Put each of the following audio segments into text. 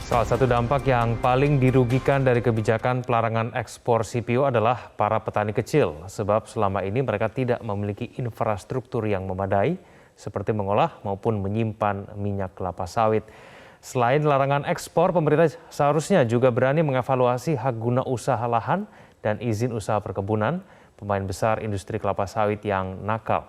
Salah satu dampak yang paling dirugikan dari kebijakan pelarangan ekspor CPO adalah para petani kecil, sebab selama ini mereka tidak memiliki infrastruktur yang memadai, seperti mengolah maupun menyimpan minyak kelapa sawit. Selain larangan ekspor, pemerintah seharusnya juga berani mengevaluasi hak guna usaha lahan dan izin usaha perkebunan pemain besar industri kelapa sawit yang nakal.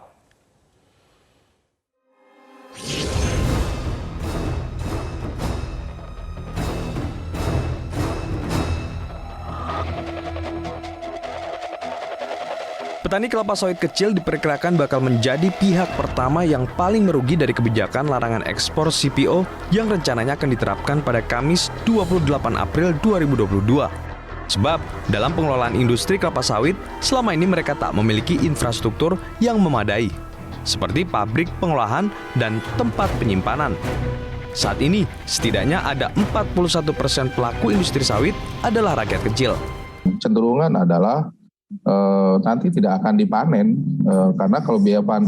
Petani kelapa sawit kecil diperkirakan bakal menjadi pihak pertama yang paling merugi dari kebijakan larangan ekspor CPO yang rencananya akan diterapkan pada Kamis 28 April 2022. Sebab dalam pengelolaan industri kelapa sawit, selama ini mereka tak memiliki infrastruktur yang memadai, seperti pabrik pengolahan dan tempat penyimpanan. Saat ini, setidaknya ada 41% pelaku industri sawit adalah rakyat kecil. Cenderungan adalah nanti tidak akan dipanen karena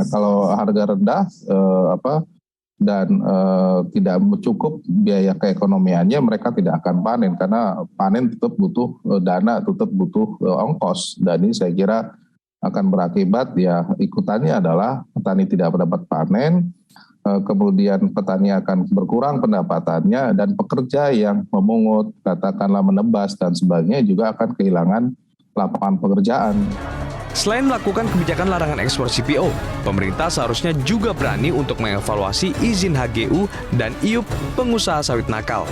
kalau harga rendah tidak cukup biaya keekonomiannya, mereka tidak akan panen karena panen tetap butuh dana, tetap butuh ongkos, dan ini saya kira akan berakibat ya ikutannya adalah petani tidak mendapat panen, kemudian petani akan berkurang pendapatannya, dan pekerja yang memungut, katakanlah menebas dan sebagainya juga akan kehilangan lapangan pekerjaan. Selain melakukan kebijakan larangan ekspor CPO, pemerintah seharusnya juga berani untuk mengevaluasi izin HGU dan IUP pengusaha sawit nakal.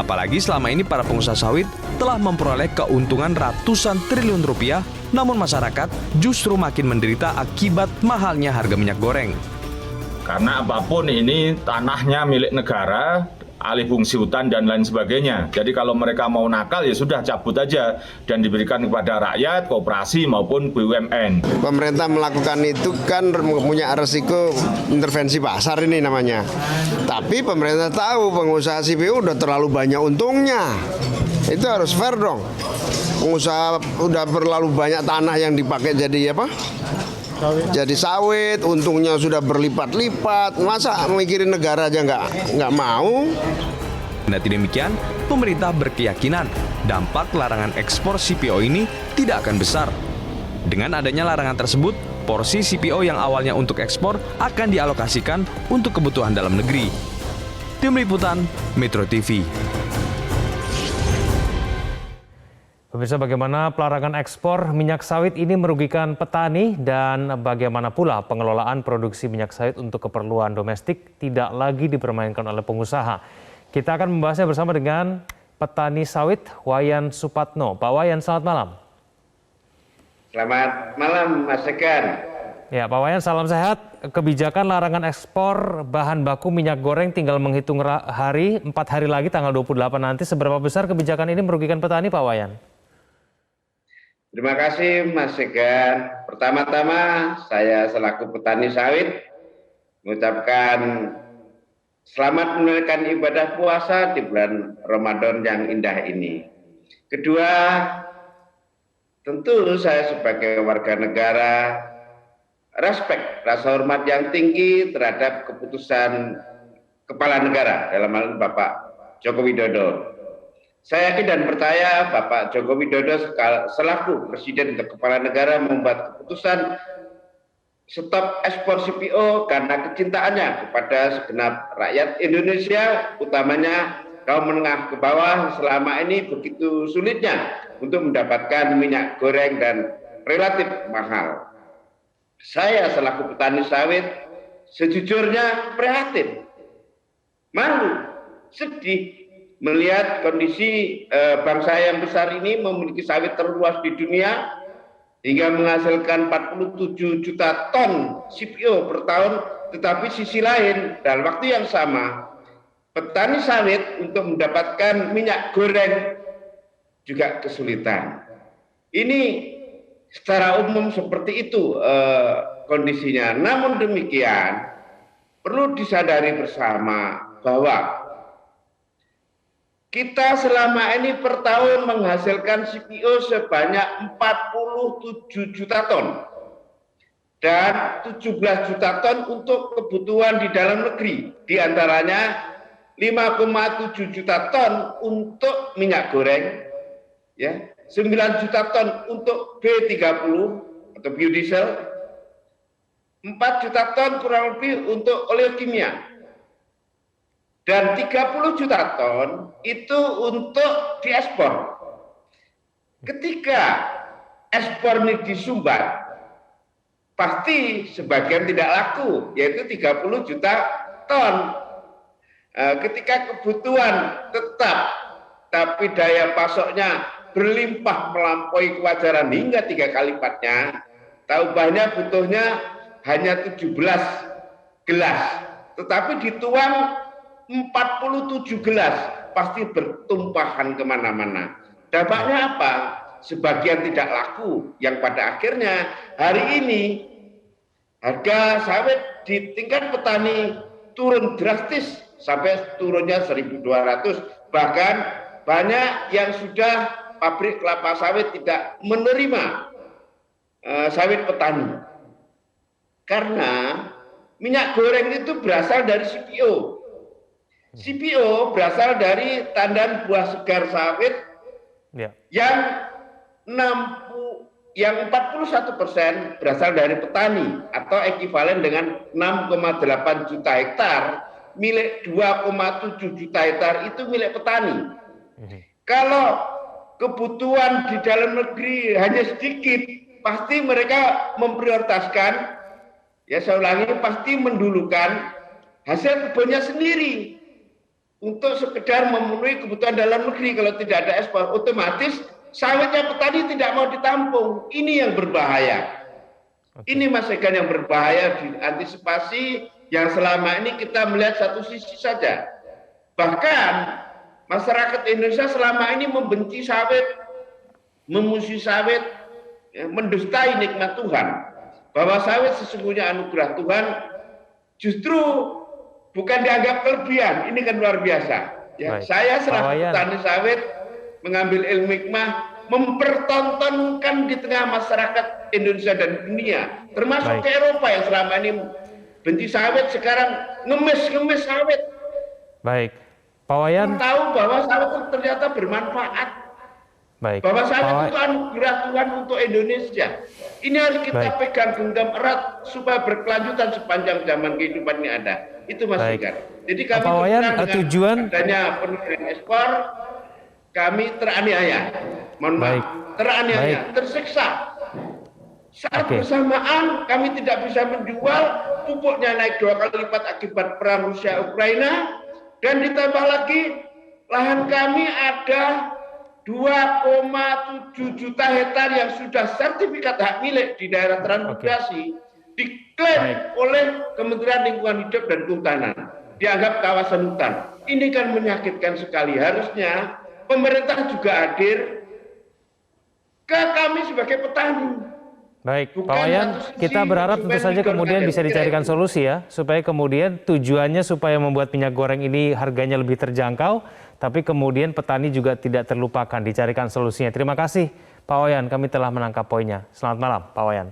Apalagi selama ini para pengusaha sawit telah memperoleh keuntungan ratusan triliun rupiah, namun masyarakat justru makin menderita akibat mahalnya harga minyak goreng. Karena apapun ini tanahnya milik negara, alih fungsi hutan dan lain sebagainya. Jadi kalau mereka mau nakal ya sudah cabut aja dan diberikan kepada rakyat, koperasi maupun BUMN. Pemerintah melakukan itu kan punya resiko intervensi pasar ini namanya. Tapi pemerintah tahu pengusaha CPO udah terlalu banyak untungnya. Itu harus fair dong. Pengusaha udah terlalu banyak tanah yang dipakai jadi apa? Jadi sawit, untungnya sudah berlipat-lipat. Masa mikirin negara aja nggak mau? Kendati demikian, pemerintah berkeyakinan dampak larangan ekspor CPO ini tidak akan besar. Dengan adanya larangan tersebut, porsi CPO yang awalnya untuk ekspor akan dialokasikan untuk kebutuhan dalam negeri. Tim Liputan, Metro TV. Pemirsa, bagaimana pelarangan ekspor minyak sawit ini merugikan petani dan bagaimana pula pengelolaan produksi minyak sawit untuk keperluan domestik tidak lagi dipermainkan oleh pengusaha. Kita akan membahasnya bersama dengan petani sawit Wayan Supatno. Pak Wayan, selamat malam. Selamat malam, Mas Segan. Ya, Pak Wayan, salam sehat. Kebijakan larangan ekspor bahan baku minyak goreng tinggal menghitung hari, 4 hari lagi tanggal 28 nanti. Seberapa besar kebijakan ini merugikan petani, Pak Wayan? Terima kasih, Mas Segan. Pertama-tama, saya selaku petani sawit mengucapkan selamat menunaikan ibadah puasa di bulan Ramadan yang indah ini. Kedua, tentu saya sebagai warga negara respek, rasa hormat yang tinggi terhadap keputusan Kepala Negara, dalam hal ini Bapak Joko Widodo. Saya yakin dan percaya Bapak Joko Widodo selaku Presiden dan Kepala Negara membuat keputusan stop ekspor CPO karena kecintaannya kepada segenap rakyat Indonesia, utamanya kaum menengah ke bawah selama ini begitu sulitnya untuk mendapatkan minyak goreng dan relatif mahal. Saya selaku petani sawit sejujurnya prihatin, malu, sedih melihat kondisi bangsa yang besar ini memiliki sawit terluas di dunia hingga menghasilkan 47 juta ton CPO per tahun, tetapi sisi lain dalam waktu yang sama petani sawit untuk mendapatkan minyak goreng juga kesulitan. Ini secara umum seperti itu kondisinya. Namun demikian perlu disadari bersama bahwa kita selama ini per tahun menghasilkan CPO sebanyak 47 juta ton dan 17 juta ton untuk kebutuhan di dalam negeri. Di antaranya 5,7 juta ton untuk minyak goreng, ya, 9 juta ton untuk B30 atau biodiesel, 4 juta ton kurang lebih untuk oleokimia, dan 30 juta ton itu untuk diekspor. Ketika ekspor ini disumbat, pasti sebagian tidak laku, yaitu 30 juta ton. Ketika kebutuhan tetap, tapi daya pasoknya berlimpah melampaui kewajaran hingga 3 kali lipatnya, tambahnya butuhnya hanya 17 gelas, tetapi dituang 47 gelas, pasti bertumpahan kemana-mana. Dampaknya apa? Sebagian tidak laku, yang pada akhirnya hari ini harga sawit di tingkat petani turun drastis sampai turunnya 1.200. Bahkan banyak yang sudah pabrik kelapa sawit tidak menerima sawit petani. Karena minyak goreng itu berasal dari CPO. CPO berasal dari tandan buah segar sawit yang 41% berasal dari petani atau ekuivalen dengan 6,8 juta hektar, milik 2,7 juta hektar itu milik petani. Kalau kebutuhan di dalam negeri hanya sedikit, pasti mereka memprioritaskan, ya saya ulangi, pasti mendulukan hasil kebunnya sendiri untuk sekedar memenuhi kebutuhan dalam negeri. Kalau tidak ada ekspor, otomatis sawitnya petani tidak mau ditampung. Ini yang berbahaya. Ini Mas Egan yang berbahaya, diantisipasi yang selama ini kita melihat satu sisi saja. Bahkan masyarakat Indonesia selama ini membenci sawit, memusuhi sawit, ya, mendustai nikmat Tuhan. Bahwa sawit sesungguhnya anugerah Tuhan, justru bukan dianggap kelebihan. Ini kan luar biasa. Ya, saya selaku petani sawit mengambil ilmu hikmah, mempertontonkan di tengah masyarakat Indonesia dan dunia, termasuk ke Eropa yang selama ini benci sawit, sekarang ngemis sawit. Baik, Pak Wayan. Tahu bahwa sawit itu ternyata bermanfaat. Baik, bahwa sawit itu anugerah Tuhan untuk Indonesia. Ini harus kita pegang genggam erat supaya berkelanjutan sepanjang zaman kehidupan ini ada. Itu Mas Egan. Jadi kami tujuan adanya penurunan ekspor, kami teraniaya, teraniaya, tersiksa. Saat bersamaan kami tidak bisa menjual, pupuknya naik 2 kali lipat akibat perang Rusia Ukraina, dan ditambah lagi lahan kami ada 2,7 juta hektar yang sudah sertifikat hak milik di daerah transmigrasi, diklaim oleh Kementerian Lingkungan Hidup dan Kehutanan, dianggap kawasan hutan. Ini kan menyakitkan sekali. Harusnya pemerintah juga hadir ke kami sebagai petani. Baik, Pak Wayan, kita berharap tentu saja kemudian bisa dicarikan solusi ya, supaya kemudian tujuannya supaya membuat minyak goreng ini harganya lebih terjangkau, tapi kemudian petani juga tidak terlupakan, dicarikan solusinya. Terima kasih Pak Wayan, kami telah menangkap poinnya. Selamat malam Pak Wayan.